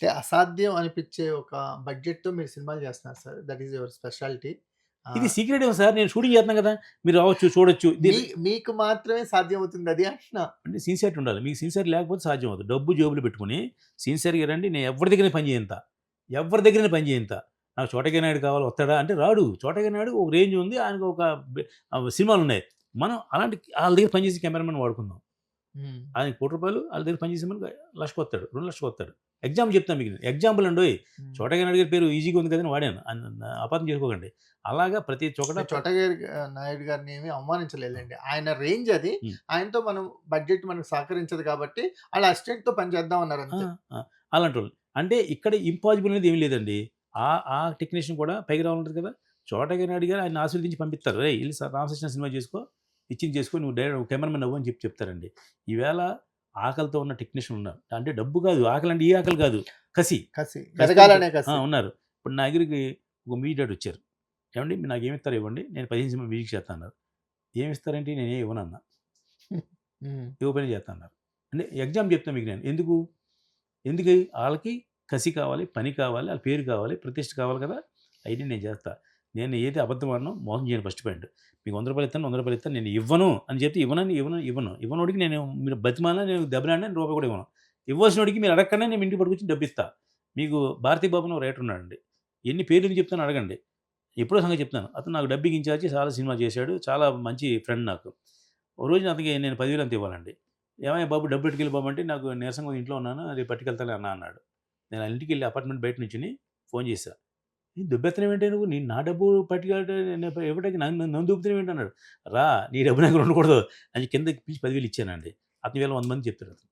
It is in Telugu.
అంటే అసాధ్యం అనిపిచ్చే ఒక బడ్జెట్‌తో మీరు సినిమాలు చేస్తున్నారు sir. That is your speciality. ఇది ఆహ్, సీక్రెట్ ఏమో సార్. నేను షూటింగ్ చేస్తున్నాను కదా! మీరు రావచ్చు, చూడొచ్చు. మీ మీకు మాత్రమే సాధ్యమవుతుందది అంటున్నా. అంటే సిన్సియారిటీ ఉండాలి. మీకు సిన్సియారిటీ లేకపోతే సాధ్యం అవ్వదు. డబ్బు జేబులో పెట్టుకొని సిన్సియర్‌గా రండి. నేను ఎవరి దగ్గర పని చేయంత. ఎవరి దగ్గర పని చేయంత. నాకు చోటయ్య నాయుడు కావాలి వస్తాడా? అంటే రాడు. చోటయ్య నాయుడు ఒక రేంజ్ ఉంది. ఆయనకు ఒక సినిమాలున్నాయి. మనం అలాంటి ఆళ్ళ దగ్గర పనిచేసే కెమెరామన్ వాడుకుందాం. హ్మ్. ఆయనకి రూ. 1,00,000 ఆళ్ళ దగ్గర పనిచేసే మనకి 1,00,000 వస్తాడు. 2,00,000 వస్తాడు. ఎగ్జాంపుల్ చెప్తాను మీకు నేను. ఎగ్జాంపుల్ అండోయ్! హ్మ్. చోటయ్య నాయుడు గారి పేరు ఈజీగా ఉంది కదని వాడాను. అపార్థం చేసుకోకండి. అలాగా ప్రతి చోకట నేను చోటా గారి నాయుడు గారిని ఏమి అవమానించలేదులెండి. ఆయన రేంజ్ అది. హ్మ్. ఆయనతో మనం బడ్జెట్ మనకు సహకరించదు కాబట్టి, ఆళ్ళ అసిస్టెంట్‌తో పని చేద్దాం ఆ! అన్నారంతే. ఆ! అలాంటోళ్ళు. అంటే ఇక్కడ ఇంపాసిబుల్ అనేది ఏమి లేదండి. ఆ టెక్నీషియన్ కూడా పైకి రావాలంటది కదా! చోటయ్య నాయుడు గారు ఆయన్ని ఆశీర్వదించి పంపిస్తారు. "రేయ్! ఎళ్లి రామకృష్ణ సినిమా చేసుకో. ఇచ్చింది చేసుకో. నువ్వు కెమెరామన్ అవ్వు" అని చెప్తారండి. ఈవేళ ఆకలితో ఉన్న టెక్నీషియన్‌లు ఉన్నారు. అంటే డబ్బు కాదు. ఆకలంటే ఈ ఆకలి కాదు. కసి. కసి. కసితో ఎదగాలనే కసి. ఉన్నారు. ఇప్పుడు నా దగ్గరికి ఒక మ్యూజిక్ డైరెక్టర్ వచ్చారు. "ఏవండీ మీరు నాకేమిస్తారో ఇవ్వండి. నేను 15 సినిమాలు మ్యూజిక్ చేస్తా" అన్నారు. "ఏమిస్తారేంటి? నేనేం ఇవ్వనన్నా. హ్మ్. ఇవ్వకపోయినా చేస్తా" అన్నారు. అంటే ఎగ్జాంపుల్ చెప్తున్నా మీకు నేను. ఎందుకు ఆళ్ళకి కసి కావాలి, పని కావాలి, ఆళ్ళ పేరు కావాలి, ప్రతిష్ట కావాలి కదా! అయన్నీ నేను చేస్తా. నేను ఏది అబద్ధం ఆడను, మోసం చేయను ఫస్ట్ పాయింట్. మీకు రూ. 100 ఇత్తాను, రూ. 100 ఇత్తాను. నేను ఇవ్వను అని చెప్తే ఇవ్వను. ఇవ్వనోడికి నేను మీరు బతిమాలినా నేను దెబ్బలాడినా నేను రూపాయి కూడా ఇవ్వను. ఇవ్వాల్సినోడికి మీరు అడగకుండా నేను మీ ఇంటికి పట్టుకొచ్చి డబ్బిస్తా. మీకు భారతీ బాబు అని ఒక రైటర్ ఉన్నాడండి. ఎన్ని పేర్లు ఎందుకు చెప్తానో అడగండి. ఎప్పుడో సంగతి చెప్తాను. అతను నాకు డబ్బింగ్ ఇన్‌చార్జ్ చాలా సినిమా చేశాడు. చాలా మంచి ఫ్రెండ్ నాకు. ఓ రోజు అతనికి నేను 10,000 ఎంతో ఇవ్వాలండి. "ఏమయ్య బాబు డబ్బు పట్టుకెళ్ళు బాబు" అంటే, "నాకు నీరసంగా ఉంది ఇంట్లో ఉన్నాను. రేపు పట్టుకెళ్తాలే అన్నా" అన్నాడు. నేను ఆళ్ళ ఇంటికెళ్ళి అపార్ట్మెంట్ బయట నించొని ఫోన్ చేశా. "ఏం దొబ్బేత్తన్నావేంటే నువ్వు? నా డబ్బు పట్టుకెళ్ళటే ఇవ్వడానికి నన్ను దొబ్బుతున్నావేంటి" అన్నాడు. "రా నీ డబ్బు నా దగ్గర ఉండకూడదు" అని కిందకి పిలిచి 10,000 ఇచ్చానండి. అతను ఈవేళ 100 మందికి చెప్తాడు అతను.